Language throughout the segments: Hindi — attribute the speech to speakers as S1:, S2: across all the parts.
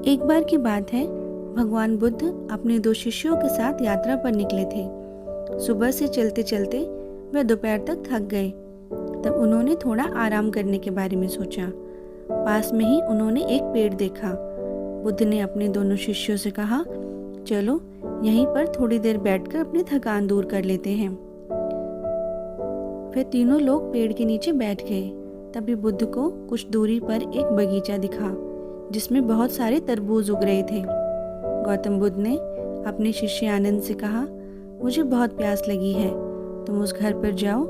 S1: एक बार की बात है, भगवान बुद्ध अपने 2 शिष्यों के साथ यात्रा पर निकले थे। सुबह से चलते चलते वे दोपहर तक थक गए। तब उन्होंने थोड़ा आराम करने के बारे में सोचा। पास में ही उन्होंने एक पेड़ देखा। बुद्ध ने अपने दोनों शिष्यों से कहा, चलो यहीं पर थोड़ी देर बैठकर अपनी थकान दूर कर लेते हैं। वे तीनों लोग पेड़ के नीचे बैठ गए। तभी बुद्ध को कुछ दूरी पर एक बगीचा दिखा जिसमें बहुत सारे तरबूज उग रहे थे। गौतम बुद्ध ने अपने शिष्य आनंद से कहा, मुझे बहुत प्यास लगी है, तुम उस घर पर जाओ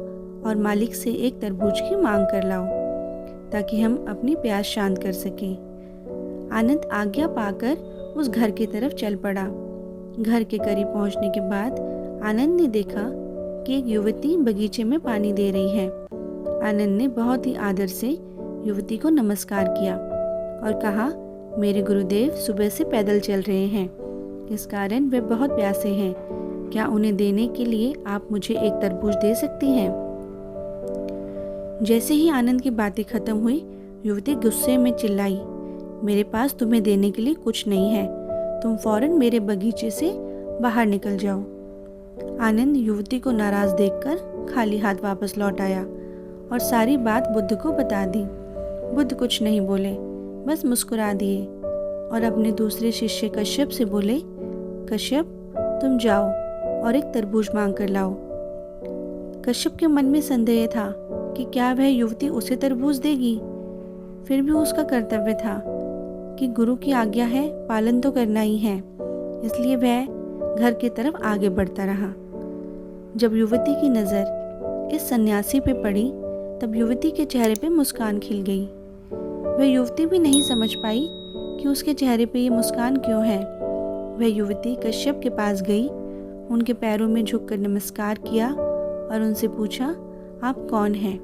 S1: और मालिक से एक तरबूज की मांग कर लाओ ताकि हम अपनी प्यास शांत कर सकें। आनंद आज्ञा पाकर उस घर की तरफ चल पड़ा। घर के करीब पहुंचने के बाद आनंद ने देखा कि एक युवती बगीचे में पानी दे रही है। आनंद ने बहुत ही आदर से युवती को नमस्कार किया और कहा, मेरे गुरुदेव सुबह से पैदल चल रहे हैं, इस कारण वे बहुत प्यासे हैं। क्या उन्हें देने के लिए आप मुझे एक तरबूज दे सकती हैं? जैसे ही आनंद की बातें खत्म हुई, युवती गुस्से में चिल्लाई, मेरे पास तुम्हें देने के लिए कुछ नहीं है, तुम फौरन मेरे बगीचे से बाहर निकल जाओ। आनंद युवती को नाराज देखकर खाली हाथ वापस लौट आया और सारी बात बुद्ध को बता दी। बुद्ध कुछ नहीं बोले, बस मुस्कुरा दिए और अपने दूसरे शिष्य कश्यप से बोले, कश्यप तुम जाओ और एक तरबूज मांग कर लाओ। कश्यप के मन में संदेह था कि क्या वह युवती उसे तरबूज देगी। फिर भी उसका कर्तव्य था कि गुरु की आज्ञा है, पालन तो करना ही है, इसलिए वह घर की तरफ आगे बढ़ता रहा। जब युवती की नज़र इस सन्यासी पे पड़ी, तब युवती के चेहरे पे मुस्कान खिल गई। वह युवती भी नहीं समझ पाई कि उसके चेहरे पे ये मुस्कान क्यों है। वह युवती कश्यप के पास गई, उनके पैरों में झुककर नमस्कार किया और उनसे पूछा, आप कौन हैं?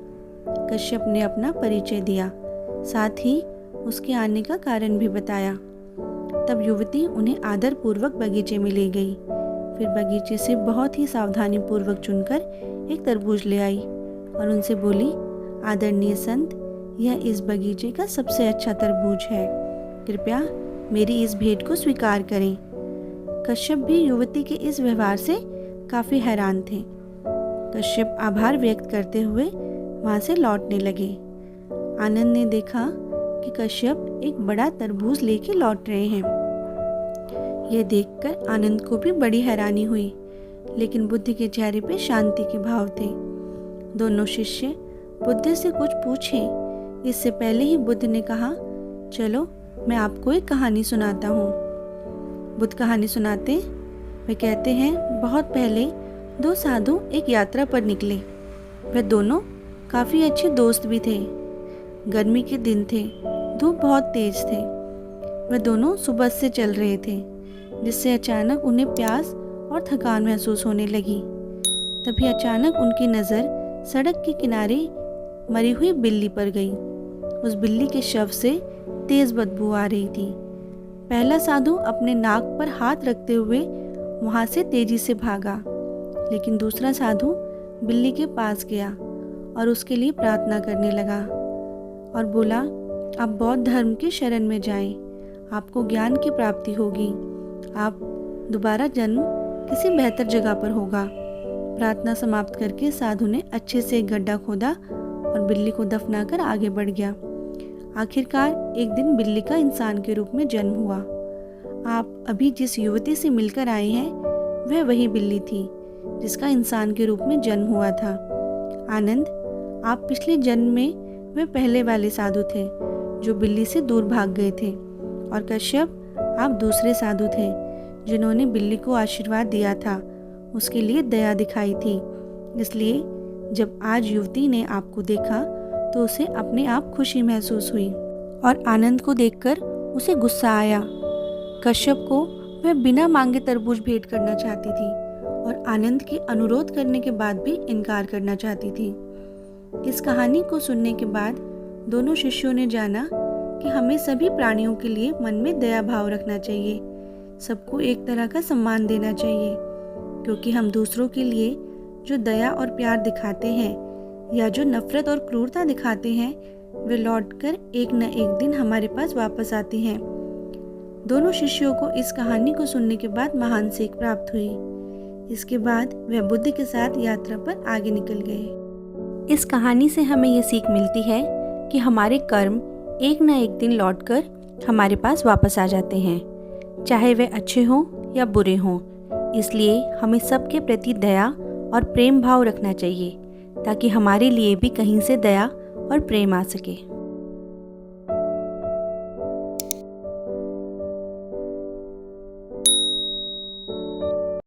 S1: कश्यप ने अपना परिचय दिया, साथ ही उसके आने का कारण भी बताया। तब युवती उन्हें आदर पूर्वक बगीचे में ले गई। फिर बगीचे से बहुत ही सावधानी पूर्वक चुनकर एक तरबूज ले आई और उनसे बोली, आदरणीय संत, यह इस बगीचे का सबसे अच्छा तरबूज है, कृपया मेरी इस भेंट को स्वीकार करें। कश्यप भी युवती के इस व्यवहार से काफी हैरान थे। कश्यप आभार व्यक्त करते हुए वहां से लौटने लगे। आनंद ने देखा कि कश्यप एक बड़ा तरबूज लेके लौट रहे हैं। यह देखकर आनंद को भी बड़ी हैरानी हुई, लेकिन बुद्ध के चेहरे पे शांति के भाव थे। दोनों शिष्य बुद्ध से कुछ पूछे इससे पहले ही बुद्ध ने कहा, चलो मैं आपको एक कहानी सुनाता हूँ। बुद्ध कहानी सुनाते वे कहते हैं, बहुत पहले 2 साधु एक यात्रा पर निकले। वे दोनों काफ़ी अच्छे दोस्त भी थे। गर्मी के दिन थे, धूप बहुत तेज थे। वे दोनों सुबह से चल रहे थे, जिससे अचानक उन्हें प्यास और थकान महसूस होने लगी। तभी अचानक उनकी नज़र सड़क के किनारे मरी हुई बिल्ली पर गई। उस बिल्ली के शव से तेज बदबू आ रही थी। पहला साधु अपने नाक पर हाथ रखते हुए वहां से तेजी से भागा, लेकिन दूसरा साधु बिल्ली के पास गया और उसके लिए प्रार्थना करने लगा और बोला, आप बौद्ध धर्म के शरण में जाएं, आपको ज्ञान की प्राप्ति होगी, आप दोबारा जन्म किसी बेहतर जगह पर होगा। प्रार्थना समाप्त करके साधु ने अच्छे से एक गड्ढा खोदा और बिल्ली को दफनाकर आगे बढ़ गया। आखिरकार एक दिन बिल्ली का इंसान के रूप में जन्म हुआ। आप अभी जिस युवती से मिलकर आए हैं, वह वही बिल्ली थी जिसका इंसान के रूप में जन्म हुआ था। आनंद, आप पिछले जन्म में वे पहले वाले साधु थे जो बिल्ली से दूर भाग गए थे, और कश्यप, आप दूसरे साधु थे जिन्होंने बिल्ली को आशीर्वाद दिया था, उसके लिए दया दिखाई थी। इसलिए जब आज युवती ने आपको देखा तो उसे अपने आप खुशी महसूस हुई और आनंद को देखकर उसे गुस्सा आया। कश्यप को वह बिना मांगे तरबूज भेंट करना चाहती थी और आनंद के अनुरोध करने के बाद भी इनकार करना चाहती थी। इस कहानी को सुनने के बाद दोनों शिष्यों ने जाना कि हमें सभी प्राणियों के लिए मन में दया भाव रखना चाहिए, सबको एक तरह का सम्मान देना चाहिए, क्योंकि हम दूसरों के लिए जो दया और प्यार दिखाते हैं या जो नफरत और क्रूरता दिखाते हैं, वे लौटकर एक न एक दिन हमारे पास वापस आती हैं। दोनों शिष्यों को इस कहानी को सुनने के बाद महान सीख प्राप्त हुई। इसके बाद वह बुद्ध के साथ यात्रा पर आगे निकल गए। इस कहानी से हमें ये सीख मिलती है कि हमारे कर्म एक न एक दिन लौटकर हमारे पास वापस आ जाते हैं, चाहे वे अच्छे हों या बुरे हों। इसलिए हमें सबके प्रति दया और प्रेम भाव रखना चाहिए ताकि हमारे लिए भी कहीं से दया और प्रेम आ सके।